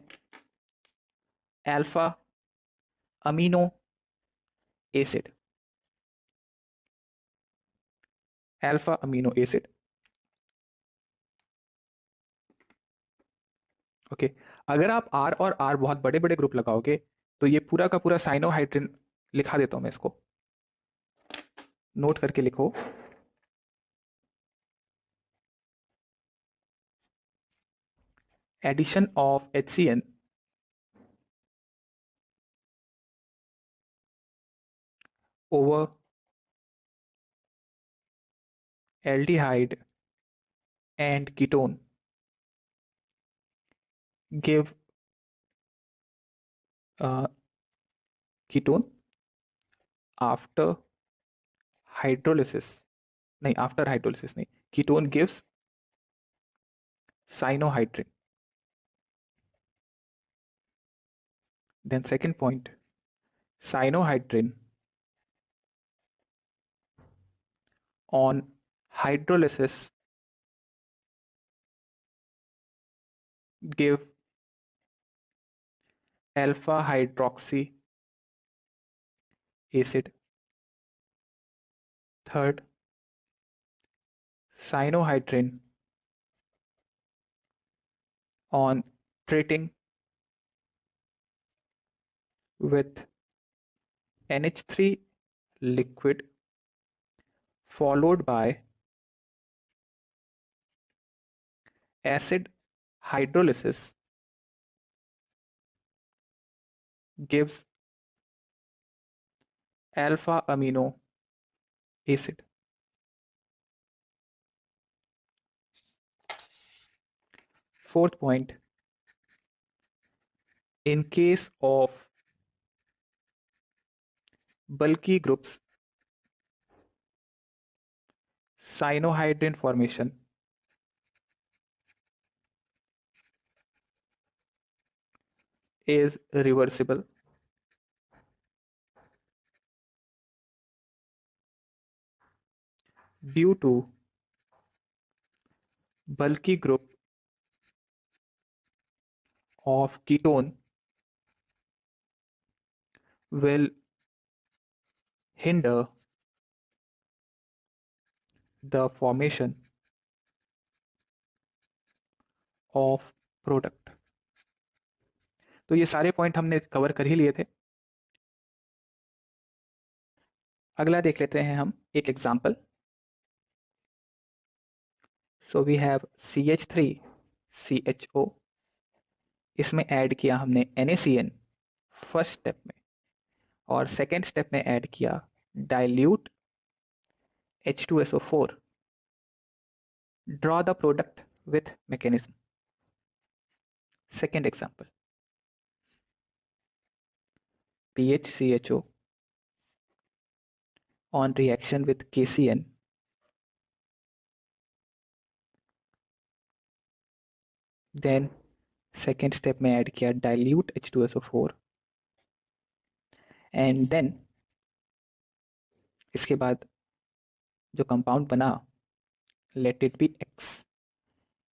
alpha amino acid. Alpha amino acid, okay. अगर आप R और R बहुत बड़े बड़े ग्रुप लगाओगे तो ये पूरा का पूरा साइनोहाइड्रिन, लिखा देता हूं मैं इसको, नोट करके लिखो, addition of HCN over aldehyde and ketone give ketone after hydrolysis, नहीं after hydrolysis नहीं, ketone gives cyanohydrin. Then second point, cyanohydrin on hydrolysis give alpha hydroxy acid. Third, cyanohydrin on treating with NH3 liquid followed by acid hydrolysis gives alpha amino acid. Fourth point, in case of bulky groups, cyanohydrin formation is reversible due to bulky group of ketone will hinder the formation of product. तो ये सारे पॉइंट हमने कवर कर ही लिए थे। अगला देख लेते हैं हम एक example. So we have CH3CHO, इसमें ऐड किया हमने NaCN फर्स्ट स्टेप में, और सेकेंड स्टेप में ऐड किया dilute H2SO4। Draw the product with mechanism. Second example, PHCHO on reaction with KCN then second step में ऐड किया डाइल्यूट H2SO4 एंड देन इसके बाद जो कंपाउंड बना, let it be X,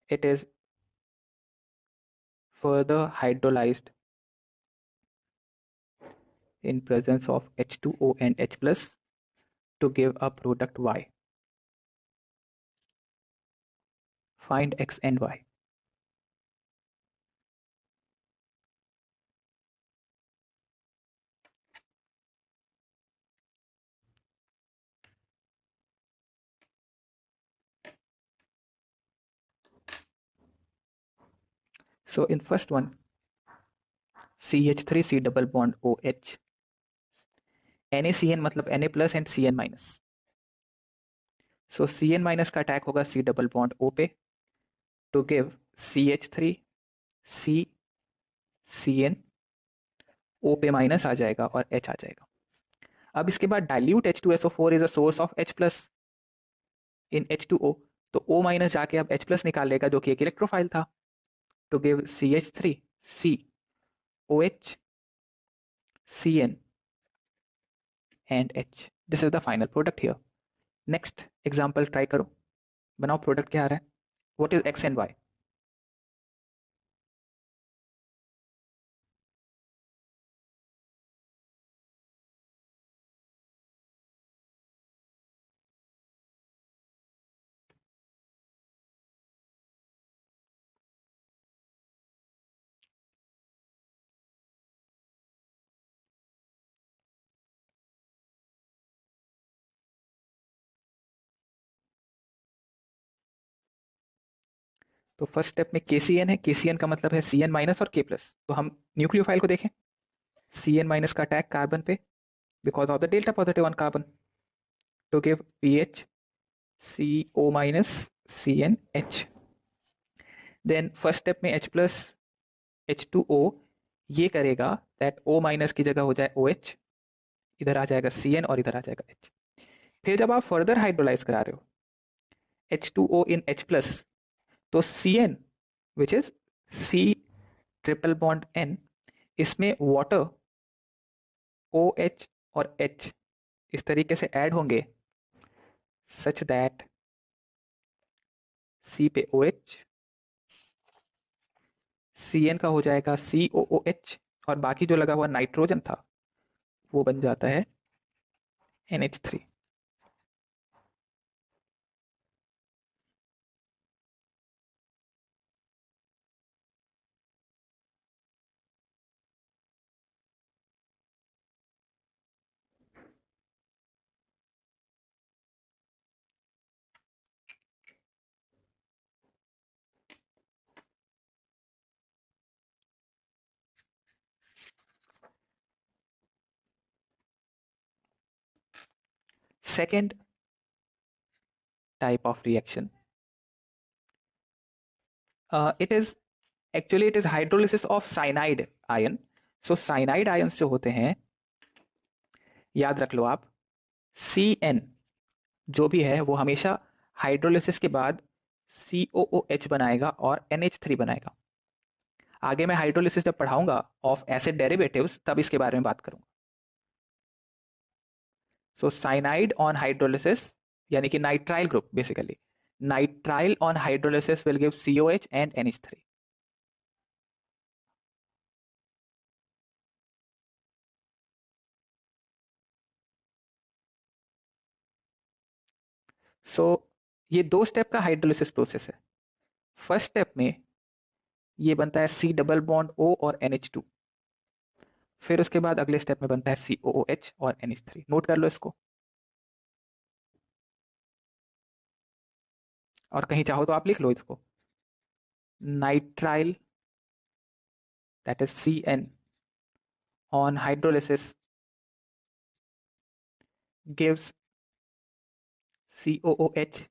it is further hydrolyzed in presence of H2O and H plus to give a product Y. Find X and Y. So in first one, CH3 C double bond OH, NaCN मतलब Na plus and Cn minus. So Cn minus का अटैक होगा C double bond O पे to give CH3 C Cn, O पे माइनस आ जाएगा और H आ जाएगा. अब इसके बाद dilute H2SO4 is a source of H plus in H2O, तो O माइनस जाके अब H प्लस निकाल लेगा जो कि एक इलेक्ट्रोफाइल था, to give CH3 C OH Cn and H. This is the final product here. Next example try करो, बनाओ प्रोडक्ट क्या आ रहा है. What is X and Y? तो फर्स्ट स्टेप में KCN है, KCN का मतलब है Cn माइनस और K प्लस. तो हम न्यूक्लियोफाइल को देखें. Cn माइनस का अटैक कार्बन पे because of the delta positive on carbon to give PH CO minus CnH. Then first step में H प्लस H2O ये करेगा दैट O माइनस की जगह हो जाए OH, इधर आ जाएगा Cn और इधर आ जाएगा H. फिर जब आप फर्दर हाइड्रोलाइज करा रहे हो H2O इन H प्लस, तो Cn which is C triple bond N, इसमें वाटर OH और H इस तरीके से ऐड होंगे सच दैट C पे OH, Cn का हो जाएगा COOH और बाकी जो लगा हुआ नाइट्रोजन था वो बन जाता है NH3. Second type of reaction, it is hydrolysis of cyanide ion. So cyanide ions जो होते हैं, याद रख लो आप, Cn जो भी है वो हमेशा हाइड्रोलिसिस के बाद COOH बनाएगा और NH3 बनाएगा. आगे मैं हाइड्रोलिसिस जब पढ़ाऊंगा ऑफ एसिड डेरिवेटिव्स तब इसके बारे में बात करूंगा. सो साइनाइड ऑन हाइड्रोलिसिस यानी कि nitrile group, basically nitrile on hydrolysis will give COH and NH3. सो ये दो स्टेप का हाइड्रोलिसिस प्रोसेस है. फर्स्ट स्टेप में ये बनता है C डबल बॉन्ड O और NH2. फिर उसके बाद अगले स्टेप में बनता है COOH और NH3. नोट कर लो इसको, और कहीं चाहो तो आप लिख लो इसको. Nitrile that is CN on hydrolysis gives COOH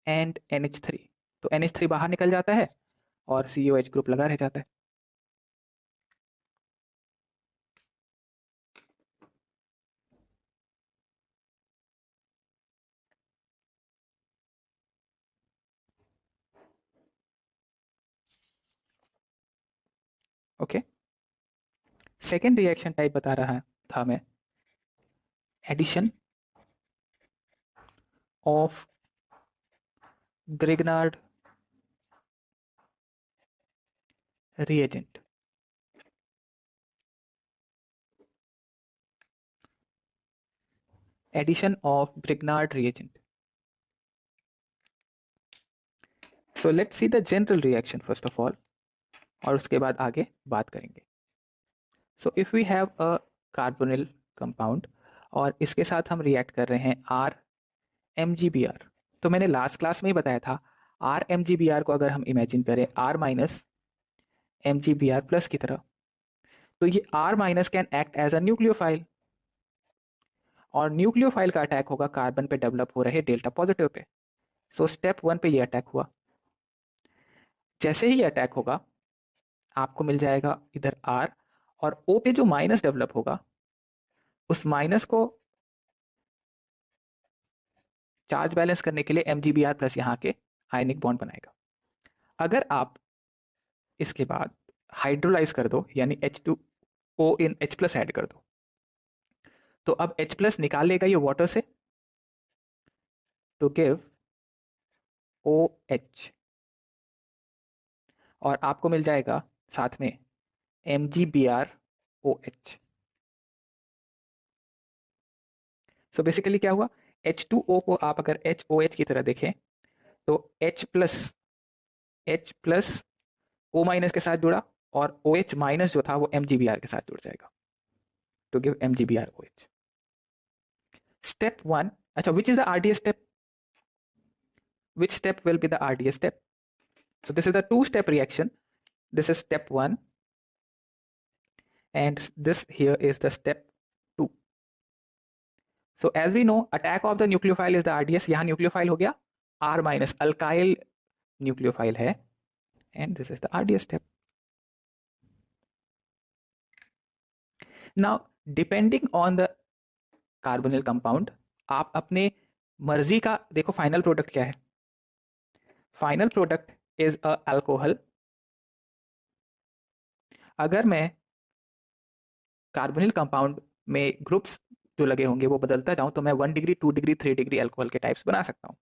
and NH3. तो NH3 बाहर निकल जाता है और COH ग्रुप लगा रह जाता है. ओके, सेकेंड रिएक्शन टाइप बता रहा था मैं, addition of Grignard reagent. Addition of Grignard reagent. So let's see the general reaction first of all, और उसके बाद आगे बात करेंगे. So if we have a carbonyl compound और इसके साथ हम रिएक्ट कर रहे हैं R MgBr, तो मैंने लास्ट क्लास में ही बताया था R MgBr को अगर हम इमेजिन करें R माइनस MgBr प्लस की तरह, तो ये R minus can act as a nucleophile, और न्यूक्लियोफाइल का अटैक होगा कार्बन पे डेवलप हो रहे delta positive pay. So step 1 पे ये अटैक हुआ. जैसे ही अटैक होगा आपको मिल जाएगा इधर R, और O पे जो माइनस डेवलप होगा उस माइनस को चार्ज बैलेंस करने के लिए MgBr प्लस यहाँ के आयनिक बॉन्ड बनाएगा. अगर आप इसके बाद हाइड्रोलाइज कर दो यानी H2O इन H प्लस ऐड कर दो, तो अब H प्लस निकाल लेगा ये वाटर से टू गिव OH, और आपको मिल जाएगा साथ में MgBrOH. सो बेसिकली क्या हुआ, H2O को आप अगर HOH की तरह देखें तो H प्लस O माइनस के साथ जुड़ा, और OH माइनस जो था वो MgBr के साथ जुड़ जाएगा टू गिव MgBrOH. स्टेप 1, अच्छा, which is the RDS step? Which step will be the RDS step? So this is the two-step reaction. This is step 1 and this here is the step 2. So as we know, attack of the nucleophile is the RDS. यहाँ nucleophile हो गया R minus, alkyl nucleophile है, and this is the RDS step. Now depending on the carbonyl compound, आप अपने मर्जी का देखो फाइनल प्रोडक्ट क्या है. Final product is a alcohol. अगर मैं कार्बोनिल कंपाउंड में ग्रुप्स जो लगे होंगे वो बदलता जाऊं तो मैं 1 डिग्री 2 डिग्री 3 डिग्री अल्कोहल के टाइप्स बना सकता हूं.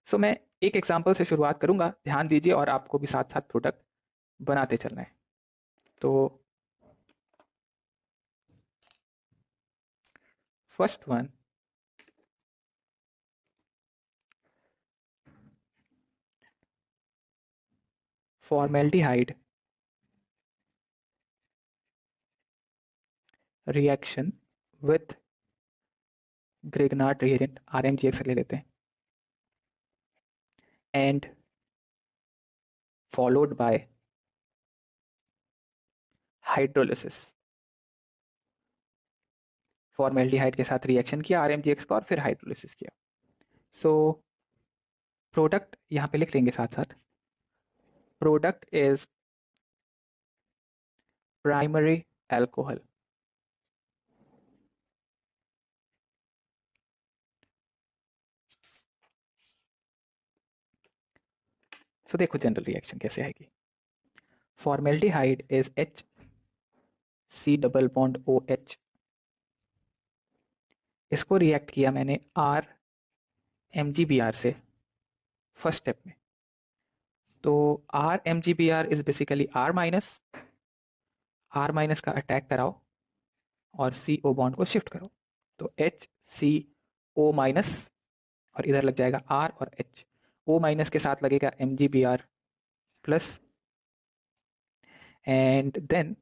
सो मैं एक एग्जांपल से शुरुआत करूंगा, ध्यान दीजिए, और आपको भी साथ साथ प्रोडक्ट बनाते चलना है. तो first one, formaldehyde reaction with Grignard reagent, RMGX ले लेते हैं, and followed by hydrolysis. Formaldehyde के साथ रिएक्शन किया RMGX का और फिर हाइड्रोलिसिस किया. सो प्रोडक्ट यहाँ पे लिख लेंगे साथ साथ. Product is primary alcohol. So देखो जनरल रिएक्शन कैसे आएगी. Formaldehyde is HC double bond OH. इसको रिएक्ट किया मैंने R MgBr से फर्स्ट स्टेप में. तो R MgBr is basically R minus का अटैक कराओ और CO बॉन्ड को शिफ्ट करो, तो HCO माइनस, और इधर लग जाएगा R और H. O माइनस के साथ लगेगा MgBr plus, and then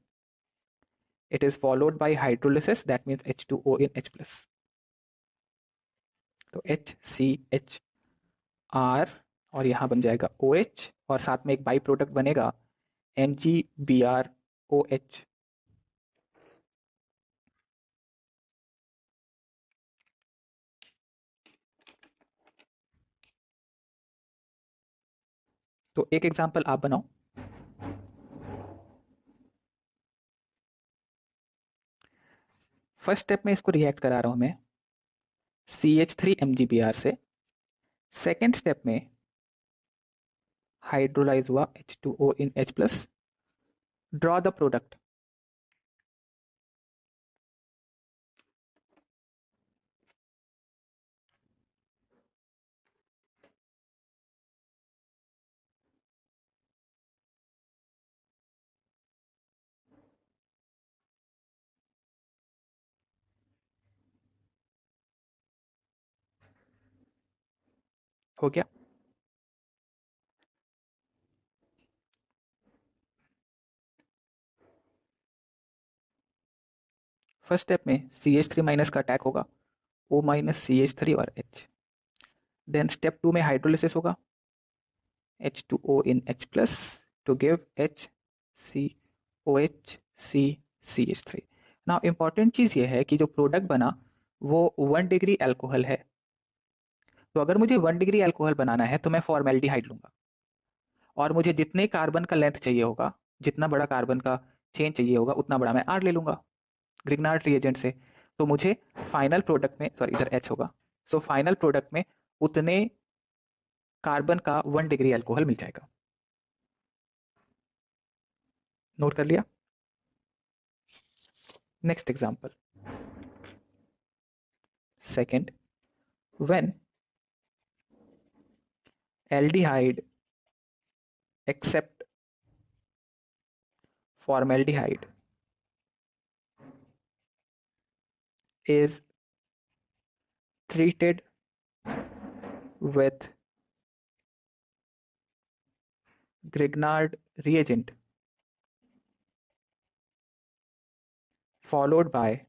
it is followed by hydrolysis, that means H2O in H plus. तो HCHR और यहाँ बन जाएगा OH, और साथ में एक बाई प्रोडक्ट बनेगा MgBrOH. तो एक एग्जांपल आप बनाओ. फर्स्ट स्टेप में इसको रिएक्ट करा रहा हूं मैं CH3 MgBr से. सेकेंड स्टेप में हाइड्रोलाइज हुआ H2O in H plus, draw the product. हो गया। फर्स्ट स्टेप में CH3 माइनस का अटैक होगा, O माइनस CH3 और H। देन स्टेप 2 में हाइड्रोलिसिस होगा, H2O in H plus to give HCOH CCH3। Now important चीज ये है कि जो प्रोडक्ट बना वो 1 डिग्री अल्कोहल है। तो अगर मुझे 1 डिग्री अल्कोहल बनाना है तो मैं फॉर्मेल्डिहाइड लूंगा, और मुझे जितने कार्बन का लेंथ चाहिए होगा, जितना बड़ा कार्बन का चेन चाहिए होगा, उतना बड़ा मैं R ले लूंगा ग्रिग्नार्ड रिएजेंट से। तो मुझे फाइनल प्रोडक्ट में, सॉरी इधर H होगा, सो फाइनल प्रोडक्ट में उतने कार्बन का 1 डिग्री अल्कोहल मिल जाएगा। नोट कर लिया। Next example, second, when aldehyde except formaldehyde is treated with Grignard reagent followed by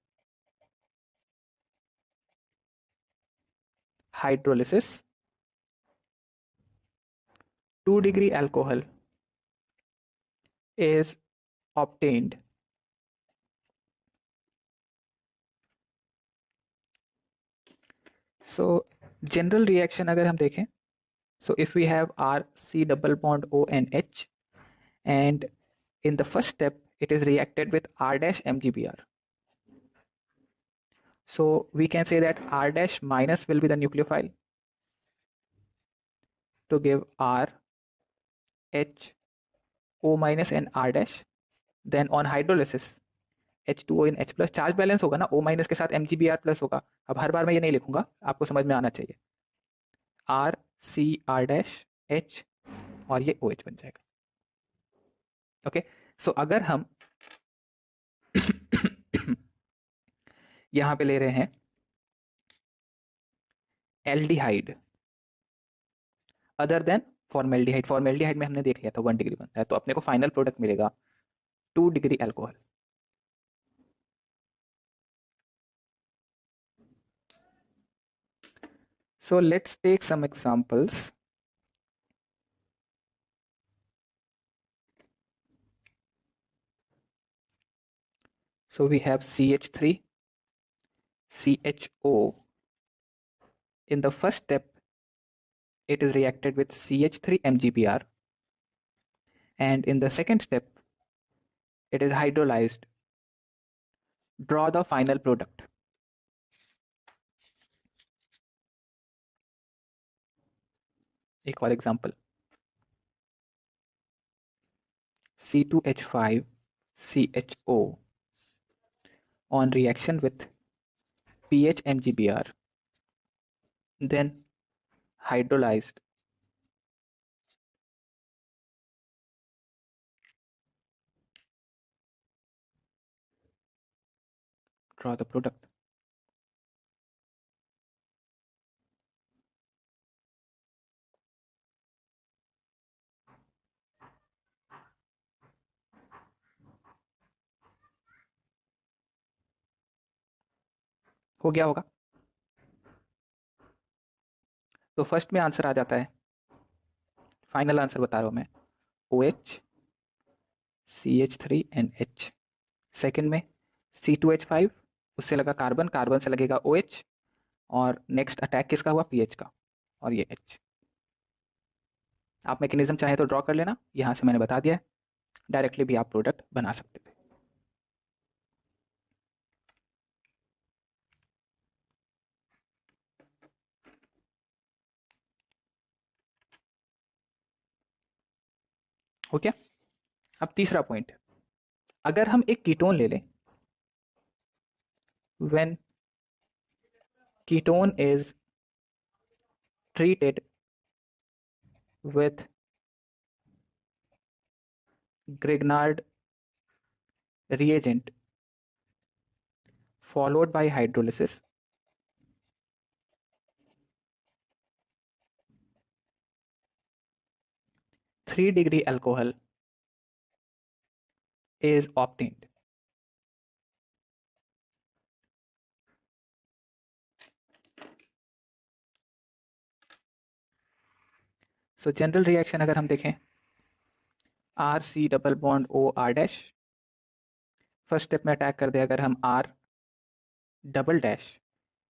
hydrolysis, 2 degree alcohol is obtained। So general reaction अगर हम देखें, so if we have R C double bond O and H, and in the first step it is reacted with R dash MgBr, so we can say that R dash minus will be the nucleophile to give R H O minus and R dash। then on hydrolysis H2O in H plus, charge balance होगा ना, O माइनस के साथ MgBr प्लस होगा। अब हर बार मैं ये नहीं लिखूंगा, आपको समझ में आना चाहिए। R C R dash H और ये OH बन जाएगा। ओके, सो अगर हम यहां पे ले रहे हैं aldehyde other than formaldehyde, formaldehyde में हमने देख लिया था 1 डिग्री बनता है, तो अपने को फाइनल प्रोडक्ट मिलेगा 2 degree alcohol. So let's take some examples. So we have CH3, CHO. In the first step, it is reacted with CH3 MgBr, and in the second step, it is hydrolyzed। Draw the final product। एक और example, C2H5 CHO on reaction with pH MgBr, then hydrolyzed। Draw the product। हो गया होगा। तो फर्स्ट में आंसर आ जाता है, फाइनल आंसर बता रहा हूं मैं, OH CH3 NH। सेकंड में C2H5, उससे लगा कार्बन, कार्बन से लगेगा OH, और नेक्स्ट अटैक किसका हुआ, पीएच का, और ये H। आप मैकेनिज्म चाहे तो ड्रॉ कर लेना, यहां से मैंने बता दिया है, डायरेक्टली भी आप प्रोडक्ट बना सकते थे। हो गया। अब तीसरा पॉइंट, अगर हम एक कीटोन ले लें, when ketone is treated with Grignard reagent followed by hydrolysis, 3-degree alcohol is obtained. So general reaction अगर हम देखें, RC double bond OR dash, first step में अटैक कर दे अगर हम R डबल डैश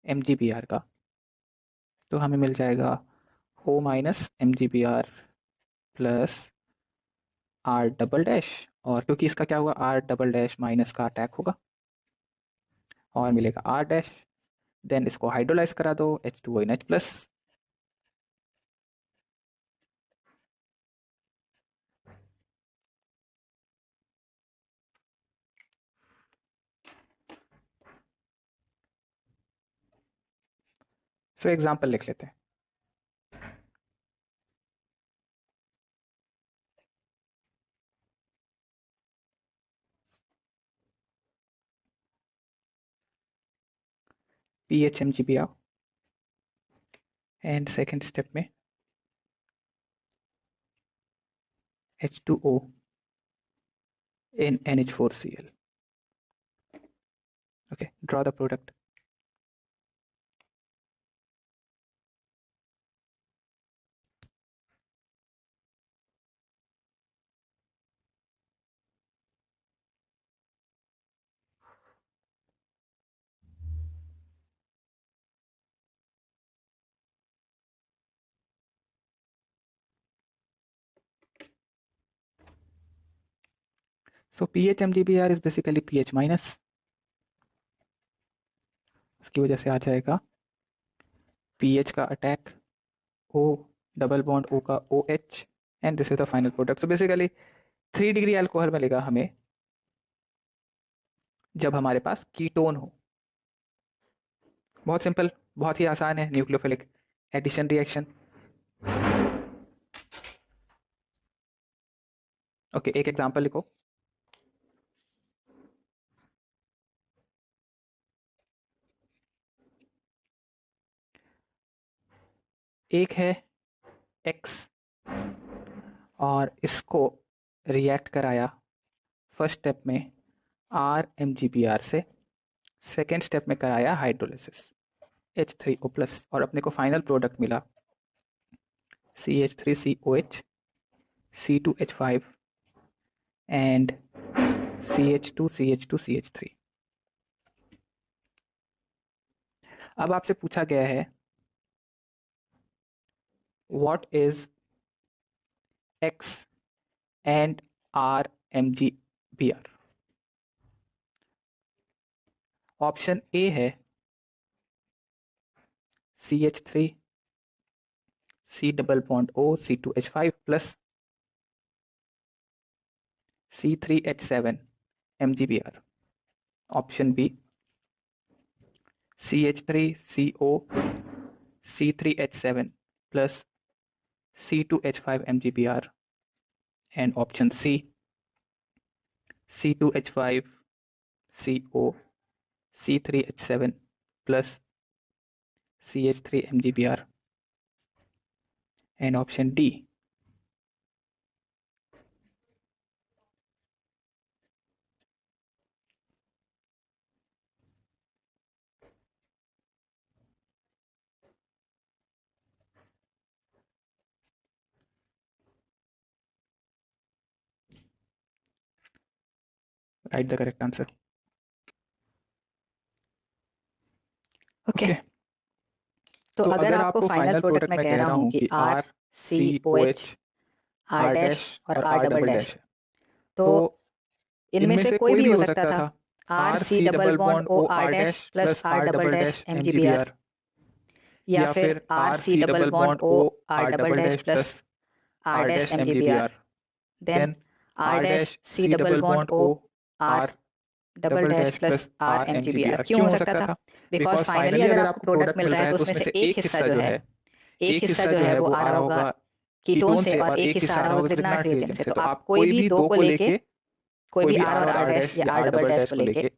MgBr का, तो हमें मिल जाएगा O minus MgBr plus R double dash, और क्योंकि इसका क्या हुआ, R डबल डैश माइनस का अटैक होगा और मिलेगा R डैश, देन इसको हाइड्रोलाइज करा दो H2ONH प्लस, सो एग्जाम्पल लिख लेते हैं। PH MgBr and second step में H2O in NH4Cl. Okay, draw the product. So pH MgBr is basically pH minus, इसकी वजह से आ जाएगा pH का attack O double bond O का OH and this is the final product. So basically 3 degree alcohol मिलेगा हमें जब हमारे पास कीटोन हो। बहुत सिंपल, बहुत ही आसान है न्यूक्लियोफिलिक एडिशन रिएक्शन। ओके, एक एग्जांपल लिखो। एक है X और इसको रिएक्ट कराया फर्स्ट स्टेप में RMgBr से, सेकेंड स्टेप में कराया हाइड्रोलिसिस H3O+, और अपने को फाइनल प्रोडक्ट मिला CH3COH, C2H5 एंड CH2CH2CH3। अब आपसे पूछा गया है what is X and RMgBr। Option A है CH3 C double bond O C2H5 plus C3H7 MgBr। Option B CH3CO C3H7 plus C2H5 MgBr, and option C C2H5CO C3H7 plus CH3 MgBr, and option D write the correct answer. Okay तो अगर आपको फाइनल प्रोडक्ट में कह रहा हूँ कि RCOH R डैश और R डबल डैश, तो इनमें से कोई भी हो सकता था RC double bond O R dash plus R double dash MgBr, या फिर RC double bond O R double dash plus R dash MgBr, then R dash C double bond O R double dash plus R MgBr। क्यों हो सकता था? बिकॉज फाइनली अगर आपको प्रोडक्ट मिल रहा है तो उसमें से एक हिस्सा जो है वो आ रहा होगा कीटोन से और एक हिस्सा आ रहा होगा ग्रिग्नार्ड रिएजेंट से। तो आप कोई भी दो को लेके, कोई भी आर और आर डैश या आर डबल डैश को लेके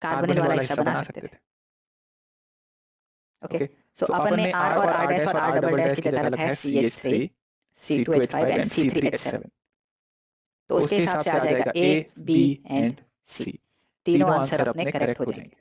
कार्बोनिल वाला हिस्सा बना सकते थे। ओके, सो अपन ने आर और आर डैश और आर डबल डैश की जगह रखा है CH3, C2H5 एंड C3H7। तो उसके हिसाब से आ जाएगा A, B एंड C। तीनों आंसर अपने करेक्ट हो जाएंगे।